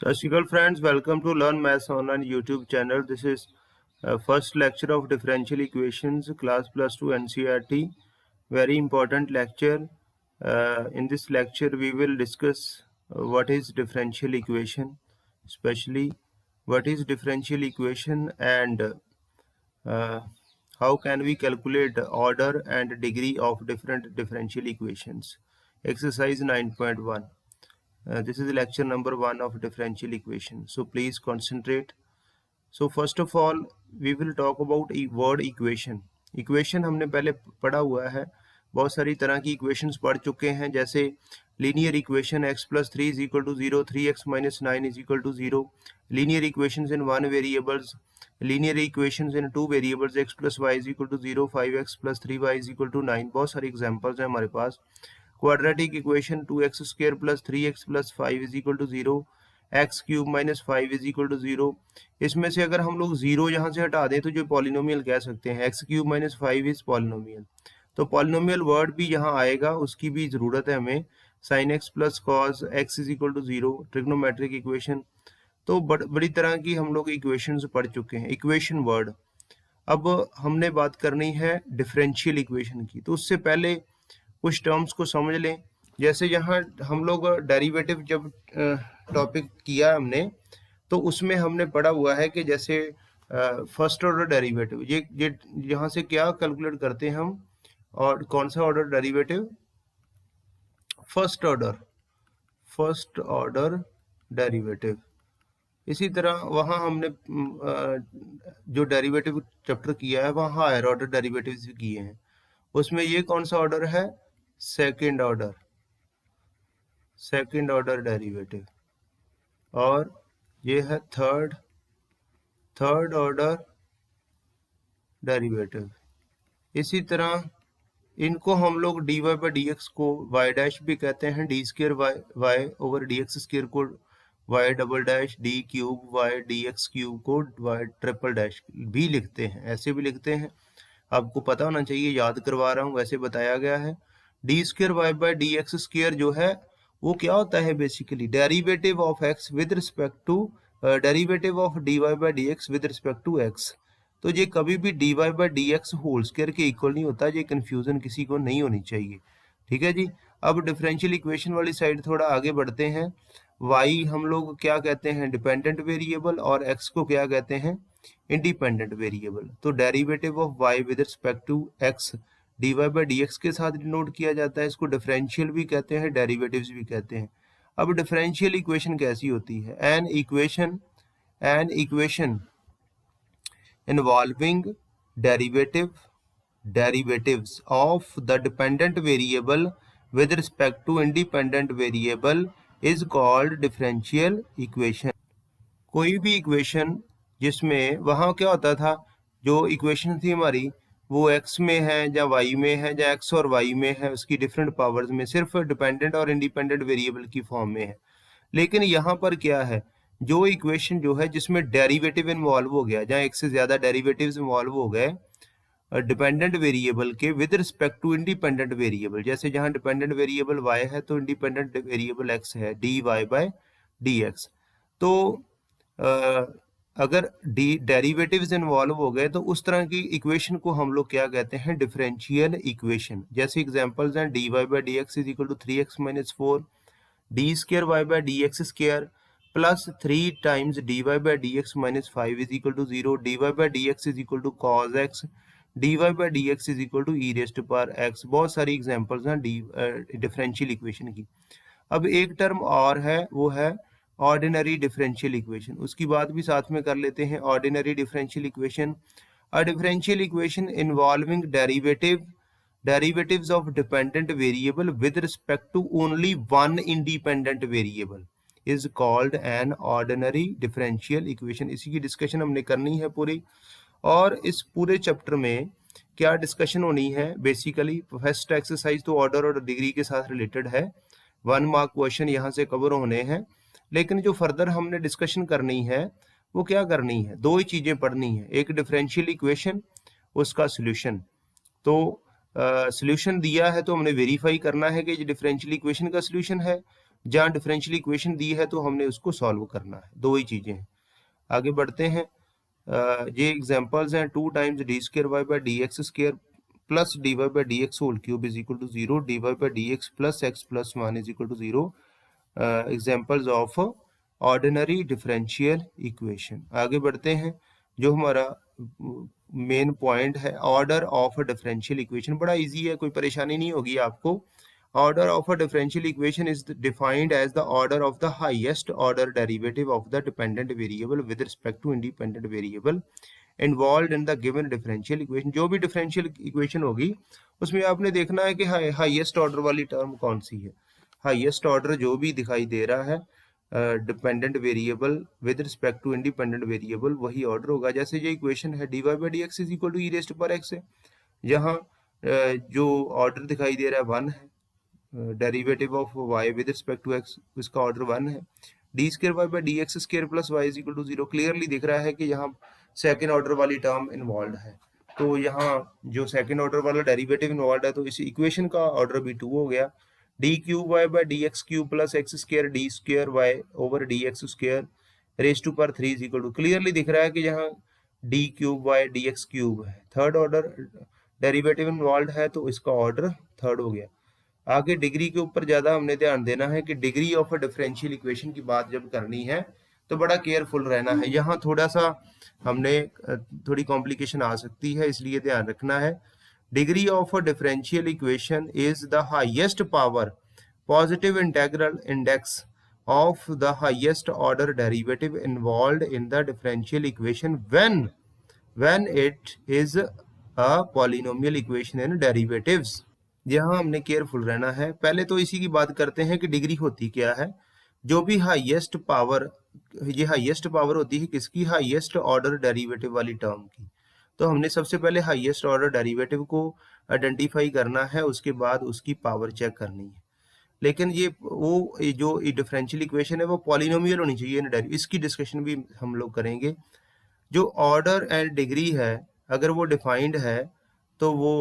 सत Sri Akal friends, welcome to learn maths online YouTube channel. This is first lecture of differential equations, class +2 NCERT. Very important lecture. In this lecture we will discuss what is differential equation, especially what is differential equation and how can we calculate order and degree of different differential equations. Exercise 9.1. This is lecture number 1 of differential equation. So please concentrate. So first of all, we will talk about word equation. Equation हमने पहले पढ़ा हुआ है, बहुत सारी तरह की equations पढ़ चुके हैं, जैसे linear equation x plus 3 is equal to 0, 3x minus 9 is equal to 0, linear equations in one variables, linear equations in two variables, x plus y is equal to 0, 5x plus 3y is equal to 9. बहुत सारी examples हैं हमारे पास. Quadratic equation 2x square plus 3x plus 5 is equal to 0, x cube minus 5 is equal to 0. इसमें से अगर हम लोग 0 यहाँ से हटा दें तो जो पॉलिनोमियल कह सकते हैं, x cube minus 5 is polynomial. तो पॉलिनोमियल वर्ड भी यहाँ आएगा, उसकी भी जरूरत है हमें. Sine x plus cos x is equal to 0, trigonometric equation. तो बड़ी तरह की हम लोग इक्वेशन पढ़ चुके हैं, इक्वेशन वर्ड. अब हमने बात करनी है डिफरेंशियल इक्वेशन की. तो उससे पहले कुछ टर्म्स को समझ लें. जैसे यहाँ हम लोग डेरिवेटिव जब टॉपिक किया हमने, तो उसमें हमने पढ़ा हुआ है कि जैसे फर्स्ट ऑर्डर डेरिवेटिव, ये यहाँ से क्या कैलकुलेट करते हैं हम, और कौन सा order derivative, first order derivative. इसी तरह वहाँ हमने जो डेरिवेटिव चैप्टर किया है वहाँ हायर ऑर्डर डेरिवेटिव्स भी किए हैं. उसमें ये कौन सा ऑर्डर है, सेकंड ऑर्डर डेरिवेटिव, और ये है थर्ड ऑर्डर डेरिवेटिव. इसी तरह इनको हम लोग dy बाई डी एक्स को y डैश भी कहते हैं, d square y over d x square को y double dash, d cube y d x cube को y ट्रिपल डैश भी लिखते हैं, ऐसे भी लिखते हैं. आपको पता होना चाहिए, याद करवा रहा हूँ, वैसे बताया गया है. D square y by d x square जो है वो क्या होता है, basically derivative of x with respect to derivative of d y by d x with respect to x. तो ये कभी भी d y by d x whole square के इक्वल नहीं होता. ये कन्फ्यूजन किसी को नहीं होनी चाहिए, ठीक है जी. अब डिफरेंशियल इक्वेशन वाली साइड थोड़ा आगे बढ़ते हैं. y हम लोग क्या कहते हैं, डिपेंडेंट वेरिएबल, और x को क्या कहते हैं, इंडिपेंडेंट वेरिएबल. तो derivative of y with respect to x dy by dx के साथ डिनोट किया जाता है. इसको डिफरेंशियल भी कहते हैं, डेरिवेटिव्स भी कहते हैं. अब डिफरेंशियल इक्वेशन कैसी होती है, an equation involving derivatives of the dependent variable with respect to independent variable is called differential equation. कोई भी इक्वेशन जिसमें वहाँ क्या होता था, जो इक्वेशन थी हमारी वो x में है या y में है या x और y में है, उसकी डिफरेंट पावर्स में, सिर्फ डिपेंडेंट और इंडिपेंडेंट वेरिएबल की फॉर्म में है. लेकिन यहाँ पर क्या है, जो इक्वेशन जो है जिसमें डेरिवेटिव इन्वॉल्व हो गया, जहाँ एक से ज्यादा डेरिवेटिव्स इन्वॉल्व हो गए डिपेंडेंट वेरिएबल के with respect to independent variable. जैसे जहाँ डिपेंडेंट वेरिएबल y है तो इंडिपेंडेंट वेरिएबल x है, dy बाई dx. तो अगर डेरिवेटिव्स इन्वॉल्व हो गए तो उस तरह की इक्वेशन को हम लोग क्या कहते हैं, डिफरेंशियल इक्वेशन. जैसे एग्जांपल्स हैं, dy by d x is equal to 3x minus 4, d square y by d x square plus 3 times dy by d x minus 5 is equal to 0, dy by d x is equal to cos x, dy by d x is equal to e raised power x. बहुत सारी examples हैं differential equation की. अब एक term और है, वो है ऑर्डिनरी डिफरेंशियल इक्वेशन. उसकी बात भी साथ में कर लेते हैं. Ordinary differential equation, a differential equation involving derivatives of dependent variable with respect to only one independent variable is called an ordinary differential equation. इसी की डिस्कशन हमने करनी है पूरी. और इस पूरे चैप्टर में क्या डिस्कशन होनी है, बेसिकली फर्स्ट एक्सरसाइज तो ऑर्डर और डिग्री के साथ रिलेटेड है, 1 मार्क क्वेश्चन यहाँ से कवर होने हैं. लेकिन जो फर्दर हमने डिस्कशन करनी है वो क्या करनी है, दो ही चीजें पढ़नी है. एक डिफरेंशियल इक्वेशन, उसका सोल्यूशन. तो सोल्यूशन दिया है तो हमने वेरीफाई करना है कि ये डिफरेंशियल इक्वेशन का सोल्यूशन है. जहाँ डिफरेंशियल इक्वेशन दी है तो हमने उसको सॉल्व करना है, दो ही चीजें हैं। आगे बढ़ते हैं। ये एग्जांपल्स हैं, 2 times d square y by d x square plus d y by d x whole cube is equal to 0, d y by d x plus 1 is equal to 0। Examples of ordinary differential equation. आगे बढ़ते हैं। जो हमारा main point है, order of a differential equation, बड़ा easy है, कोई परेशानी नहीं होगी आपको। Order of a differential equation is defined as the order of the highest order derivative of the dependent variable with respect to independent variable involved in the given differential equation। जो भी differential equation होगी उसमें आपने देखना है कि highest order वाली term कौन सी है। हाईएस्ट ऑर्डर जो भी दिखाई दे रहा है dependent variable with respect to independent variable, वही ऑर्डर होगा। जैसे ये इक्वेशन है d y by d x is equal to e raised पर एक्स है, यहाँ जो ऑर्डर दिखाई दे रहा है 1 है, derivative of y with respect to x, इसका ऑर्डर 1 है। D square y by d x square plus y is equal to 0, clearly दिख रहा है कि यहाँ सेकेंड ऑर्डर वाली टर्म इन्वॉल्व है, तो यहाँ जो सेकेंड ऑर्डर वाला डेरिवेटिव इन्वॉल्व है तो इस इक्वेशन का ऑर्डर भी 2 हो गया। D cube y by d x cube plus x square d square y over d x square raise to पर 3 इज इक्वल टू, क्लियरली दिख रहा है कि यहाँ d cube y d x cube है, थर्ड ऑर्डर डेरिवेटिव इन्वॉल्व है तो इसका ऑर्डर थर्ड हो गया। आगे डिग्री के ऊपर ज्यादा हमने ध्यान देना है कि degree of a differential equation की बात जब करनी है तो बड़ा केयरफुल रहना है। यहाँ थोड़ा सा हमने थोड़ी कॉम्प्लिकेशन आ सकती है, इसलिए ध्यान रखना है। Degree of a differential equation is the highest power positive integral index of the highest order derivative involved in the differential equation when it is a polynomial equation in derivatives। यहाँ हमने careful रहना है। पहले तो इसी की बात करते हैं कि डिग्री होती क्या है। जो भी हाईएस्ट पावर, ये हाईएस्ट पावर होती है किसकी, हाईएस्ट ऑर्डर डेरिवेटिव वाली टर्म की। तो हमने सबसे पहले हाईएस्ट ऑर्डर डेरिवेटिव को आइडेंटिफाई करना है, उसके बाद उसकी पावर चेक करनी है। लेकिन ये जो डिफरेंशियल इक्वेशन है वो पॉलिनोमियल होनी चाहिए, इसकी डिस्कशन भी हम लोग करेंगे। जो ऑर्डर एंड डिग्री है अगर वो डिफाइंड है तो वो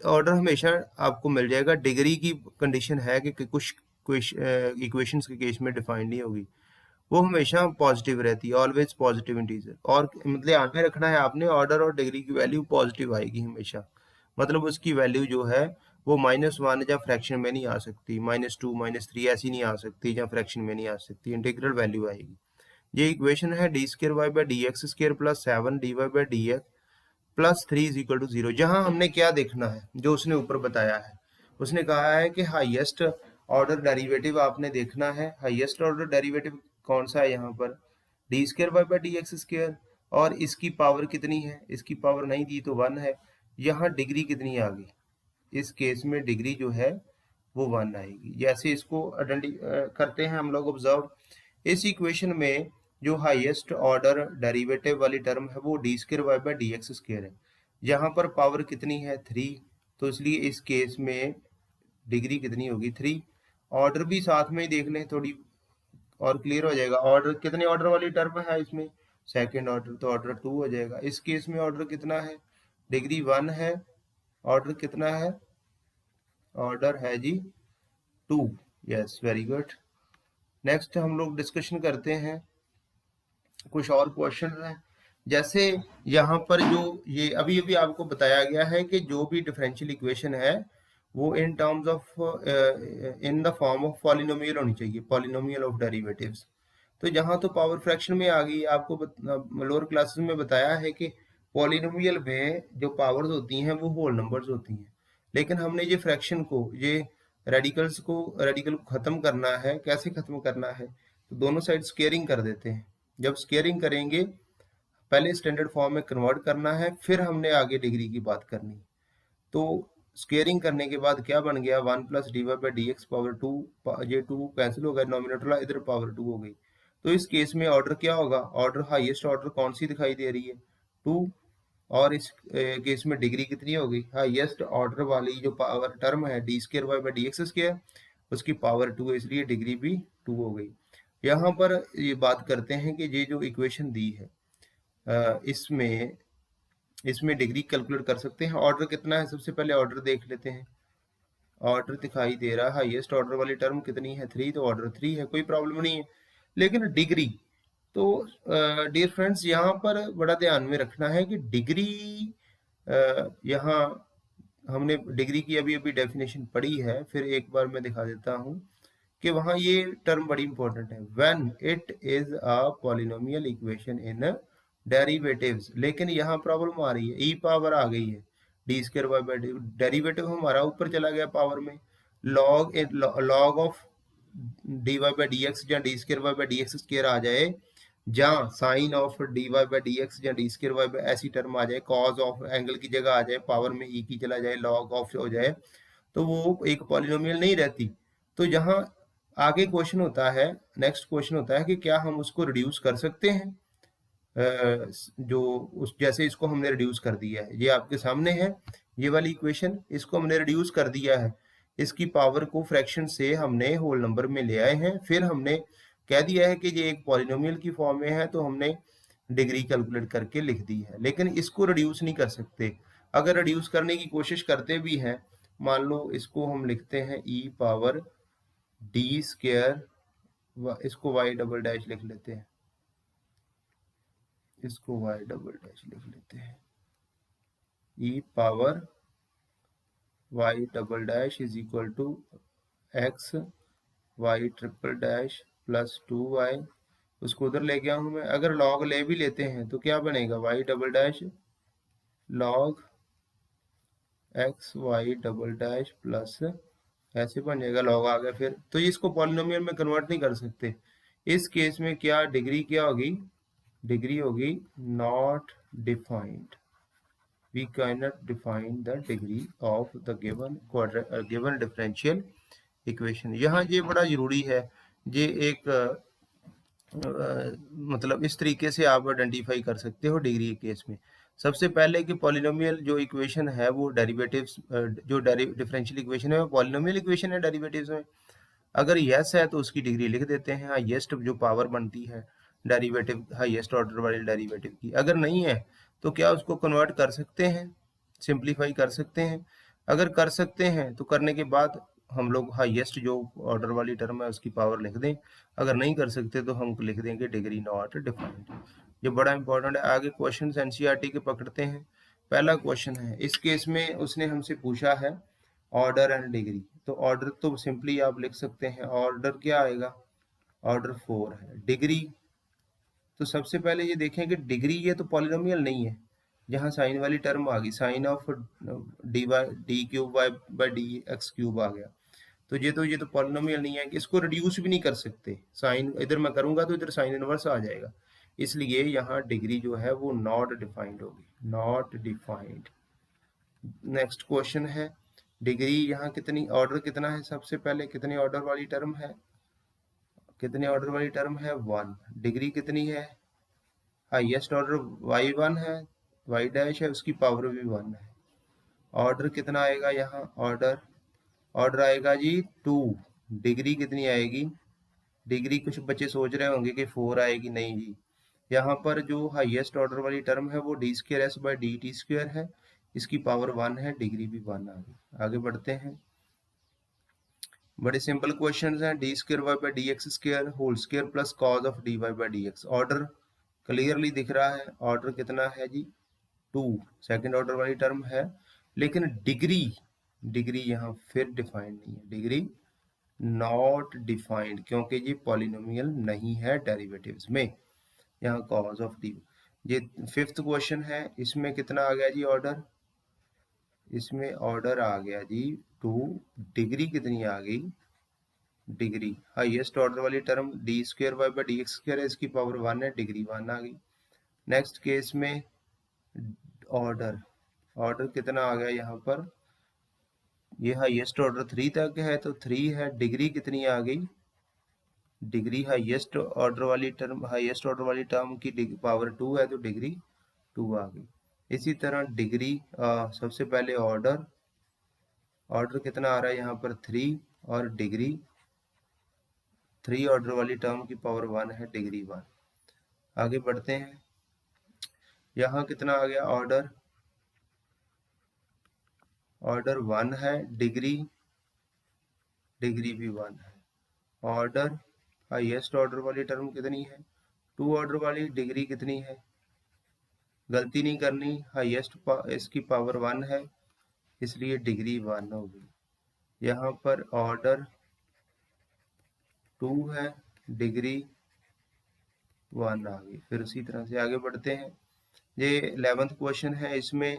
ऑर्डर हमेशा आपको मिल जाएगा। डिग्री की कंडीशन है कि कुछ इक्वेशंस के केस में डिफाइंड नहीं होगी, वो हमेशा पॉजिटिव रहती है, ऑलवेज पॉजिटिव इंटीजर। और मतलब ध्यान में रखना है आपने, ऑर्डर और डिग्री की वैल्यू पॉजिटिव आएगी हमेशा, मतलब उसकी वैल्यू जो है वो -1 या फ्रैक्शन में नहीं आ सकती, -2 -3 ऐसी नहीं आ सकती, या फ्रैक्शन में नहीं आ सकती, इंटीग्रल वैल्यू आएगी। ये इक्वेशन है d square y by d x square plus 7 d y by d x plus 3 is equal to 0। जहां हमने क्या देखना है, जो उसने ऊपर बताया है, उसने कहा है कि हाईएस्ट ऑर्डर डेरिवेटिव आपने देखना है। हाईएस्ट ऑर्डर डेरिवेटिव कौन सा है यहाँ पर, d square y by d x square, और इसकी पावर कितनी है, इसकी पावर नहीं दी तो 1 है। यहाँ डिग्री कितनी आ गई, इस केस में डिग्री जो है वो 1 आएगी। जैसे इसको करते हैं हम लोग ऑब्जर्व, इस इक्वेशन में जो हाईएस्ट ऑर्डर डेरिवेटिव वाली टर्म है वो d square y by d x square है। यहाँ पर पावर कितनी है 3, तो इसलिए इस केस में डिग्री कितनी होगी 3। ऑर्डर भी साथ में ही देख लें थोड़ी और क्लियर हो जाएगा। ऑर्डर कितने ऑर्डर वाली टर्म है इसमें, सेकेंड ऑर्डर, तो ऑर्डर 2 हो जाएगा। इस केस में ऑर्डर कितना है, डिग्री 1 है, ऑर्डर कितना है, ऑर्डर है जी 2। Yes, very good. नेक्स्ट हम लोग डिस्कशन करते हैं कुछ और क्वेश्चन हैं। जैसे यहाँ पर जो ये अभी अभी आपको बताया गया है कि जो भी डिफरेंशियल इक्वेशन है वो in terms of in the form of polynomial होनी चाहिए, पॉलिनोमियल ऑफ डेरिवेटिव्स। तो यहाँ तो पावर फ्रैक्शन में आ गई। आपको लोअर क्लासेस में बताया है कि पॉलिनोमियल में जो पावर्स होती हैं वो होल नंबर्स होती हैं, लेकिन हमने ये फ्रैक्शन को, ये रेडिकल को खत्म करना है। कैसे खत्म करना है, तो दोनों साइड स्केयरिंग कर देते हैं। जब स्केयरिंग करेंगे, पहले स्टैंडर्ड फॉर्म में कन्वर्ट करना है, फिर हमने आगे डिग्री की बात करनी। तो स्केयरिंग करने के बाद क्या बन गया, 1 plus d y by d x power 2, ये 2 कैंसिल हो गया, नॉमिनेटर इधर पावर 2 हो गई। तो इस केस में ऑर्डर क्या होगा, ऑर्डर हाईएस्ट ऑर्डर कौन सी दिखाई दे रही है 2, और इस केस में डिग्री कितनी हो गई, हाईएस्ट ऑर्डर वाली जो पावर टर्म है d square y by d x square, उसकी पावर 2 है, इसलिए डिग्री भी 2 हो गई। यहाँ पर ये बात करते हैं कि ये जो इक्वेशन दी है इसमें डिग्री कैलकुलेट कर सकते हैं। ऑर्डर कितना है, सबसे पहले ऑर्डर देख लेते हैं। ऑर्डर दिखाई दे रहा है, हाईएस्ट ऑर्डर वाली टर्म कितनी है 3, तो ऑर्डर 3 है, कोई प्रॉब्लम नहीं है। लेकिन डिग्री, तो डियर फ्रेंड्स यहाँ पर बड़ा ध्यान में रखना है कि डिग्री, यहाँ हमने डिग्री की अभी अभी डेफिनेशन पढ़ी है, फिर एक बार मैं दिखा देता हूँ कि वहाँ ये टर्म बड़ी इंपॉर्टेंट है, when it is a polynomial equation in derivatives. लेकिन यहाँ प्रॉब्लम आ रही है, ई पावर आ गई है, d square y by d, derivative हमारा ऊपर चला गया पावर में, log log of d y by d x या d square y by d x square आ जाए, जहाँ sine of d y by d x या डी स्क्वायर वाई बाई ऐसी टर्म आ जाए, कॉज ऑफ एंगल की जगह आ जाए, पावर में ई की चला जाए, लॉग ऑफ हो जाए, तो वो एक पॉलिनोमियल नहीं रहती। तो यहाँ आगे क्वेश्चन होता है, नेक्स्ट क्वेश्चन होता है कि क्या हम उसको रिड्यूस कर सकते हैं, जो उस जैसे इसको हमने रिड्यूस कर दिया है, ये आपके सामने है ये वाली इक्वेशन, इसको हमने रिड्यूस कर दिया है, इसकी पावर को फ्रैक्शन से हमने होल नंबर में ले आए हैं, फिर हमने कह दिया है कि ये एक पॉलिनोमियल की फॉर्म में है, तो हमने डिग्री कैलकुलेट करके लिख दी है, लेकिन इसको रिड्यूस नहीं कर सकते। अगर रिड्यूस करने की कोशिश करते भी हैं, मान लो इसको हम लिखते हैं ई पावर डी स्क्वायर, इसको वाई डबल डैश लिख लेते हैं, इसको वाई डबल डैश लिख लेते हैं, e power y double dash is equal to x y triple dash plus 2y, उसको उधर ले गया हूं मैं। अगर लॉग ले भी लेते हैं तो क्या बनेगा, y double dash log x y double dash plus, ऐसे बन जाएगा, लॉग आ गया फिर, तो इसको पॉलिनोमियल में कन्वर्ट नहीं कर सकते। इस केस में क्या डिग्री क्या होगी, डिग्री होगी not defined, we cannot define the degree of the given differential equation। यहाँ ये बड़ा जरूरी है, ये एक मतलब इस तरीके से आप आइडेंटिफाई कर सकते हो डिग्री के केस में। सबसे पहले कि पॉलिनोमियल जो इक्वेशन है वो डेरिवेटिव्स, जो डिफरेंशियल इक्वेशन है वो पॉलिनोमियल इक्वेशन है डेरिवेटिव्स में। अगर यस है तो उसकी डिग्री लिख देते हैं, हाईएस्ट जो पावर बनती है डेरिवेटिव, हाईएस्ट ऑर्डर वाले डेरिवेटिव की। अगर नहीं है तो क्या उसको कन्वर्ट कर सकते हैं, सिंप्लीफाई कर सकते हैं। अगर कर सकते हैं तो करने के बाद हम लोग हाईएस्ट जो ऑर्डर वाली टर्म है उसकी पावर लिख दें, अगर नहीं कर सकते तो हम लिख देंगे डिग्री नॉट डिफाइंड। ये बड़ा इंपॉर्टेंट है। आगे क्वेश्चन एनसीईआरटी के पकड़ते हैं। पहला क्वेश्चन है, इस केस में उसने हमसे पूछा है ऑर्डर एंड डिग्री, तो ऑर्डर तो सिंपली आप लिख सकते हैं, ऑर्डर क्या आएगा, ऑर्डर 4 है। डिग्री, तो सबसे पहले ये देखें कि डिग्री ये तो पॉलिनोमियल नहीं है, जहाँ साइन वाली टर्म आ गई, sine of d y d cube y by d x cube आ गया, तो ये तो पॉलिनोमियल नहीं है, कि इसको रिड्यूस भी नहीं कर सकते, साइन इधर मैं करूंगा तो इधर साइन इनवर्स आ जाएगा, इसलिए यहाँ डिग्री जो है वो नॉट डिफाइंड होगी, नॉट डिफाइंड। नेक्स्ट क्वेश्चन है, डिग्री यहाँ कितनी, ऑर्डर कितना है, सबसे पहले कितने ऑर्डर वाली टर्म है, कितने ऑर्डर वाली टर्म है 1, डिग्री कितनी है, हाईएस्ट ऑर्डर y1 है, y डैश है, उसकी पावर भी 1 है। ऑर्डर कितना आएगा यहाँ, ऑर्डर ऑर्डर आएगा जी 2, डिग्री कितनी आएगी, डिग्री कुछ बच्चे सोच रहे होंगे कि 4 आएगी, नहीं जी, यहाँ पर जो हाईएस्ट ऑर्डर वाली टर्म है वो D square S by D T square है, इसकी पावर 1 है, डिग्री भी 1 आ गई। आगे बढ़ते हैं, बड़े सिंपल क्वेश्चन हैं, d square y by d x square whole square plus cos of d y by d x. Order clearly दिख रहा है, ऑर्डर कितना है जी 2, सेकंड ऑर्डर वाली टर्म है, लेकिन डिग्री, डिग्री यहाँ फिर डिफाइंड नहीं है, डिग्री नॉट डिफाइंड, क्योंकि ये पॉलिनोमियल नहीं है डेरिवेटिव्स में, यहाँ कॉज ऑफ डी। ये फिफ्थ क्वेश्चन है, इसमें कितना आ गया जी ऑर्डर, इसमें ऑर्डर आ गया जी 2, डिग्री कितनी आ गई, डिग्री हाईएस्ट ऑर्डर वाली term d square y by d x square है, इसकी पावर 1 है, डिग्री 1 आ गई। नेक्स्ट केस में ऑर्डर, ऑर्डर कितना आ गया यहाँ पर, ये हाईएस्ट ऑर्डर 3 तक है तो 3 है, डिग्री कितनी आ गई, डिग्री हाईएस्ट ऑर्डर वाली टर्म, हाईएस्ट ऑर्डर वाली टर्म की पावर 2 है तो डिग्री 2 आ गई। इसी तरह डिग्री सबसे पहले ऑर्डर, ऑर्डर कितना आ रहा है यहाँ पर 3, और डिग्री 3 ऑर्डर वाली टर्म की पावर 1 है, डिग्री 1। आगे बढ़ते हैं, यहाँ कितना आ गया ऑर्डर, ऑर्डर 1 है, डिग्री डिग्री भी 1 है। ऑर्डर, हाईएस्ट ऑर्डर वाली टर्म कितनी है, 2 ऑर्डर वाली डिग्री कितनी है, गलती नहीं करनी, हाईएस्ट इसकी पावर 1 है इसलिए डिग्री 1 होगी। यहाँ पर ऑर्डर 2 है, डिग्री 1 आ गई। फिर उसी तरह से आगे बढ़ते हैं। ये 11th क्वेश्चन है, इसमें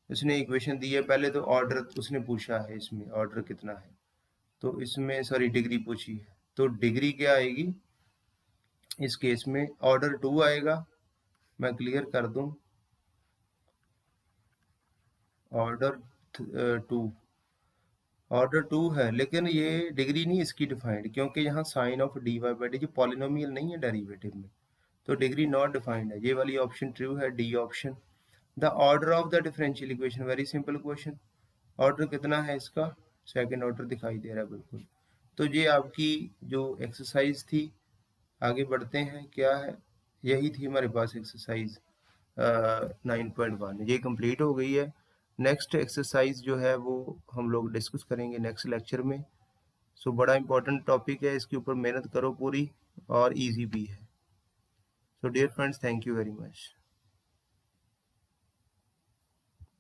उसने इक्वेशन दी है, पहले तो ऑर्डर उसने पूछा है, इसमें ऑर्डर कितना है, तो इसमें सॉरी डिग्री पूछी है, तो डिग्री क्या आएगी इस केस में, ऑर्डर 2 आएगा। मैं क्लियर कर दूं, ऑर्डर 2, ऑर्डर 2 है, लेकिन ये डिग्री नहीं इसकी डिफाइंड, क्योंकि यहाँ sine of d y by d जो पॉलिनोमियल नहीं है डेरिवेटिव में, तो डिग्री नॉट डिफाइंड है। ये वाली ऑप्शन ट्रू है, D option. The order of the differential equation, very simple question, order कितना है इसका, सेकंड ऑर्डर दिखाई दे रहा है बिल्कुल। तो ये आपकी जो एक्सरसाइज थी, आगे बढ़ते हैं, क्या है, यही थी हमारे पास एक्सरसाइज 9.1, ये कंप्लीट हो गई है। नेक्स्ट एक्सरसाइज जो है वो हम लोग डिस्कस करेंगे नेक्स्ट लेक्चर में। सो बड़ा इंपॉर्टेंट टॉपिक है, इसके ऊपर मेहनत करो पूरी, और इजी भी है। So dear friends, thank you very much.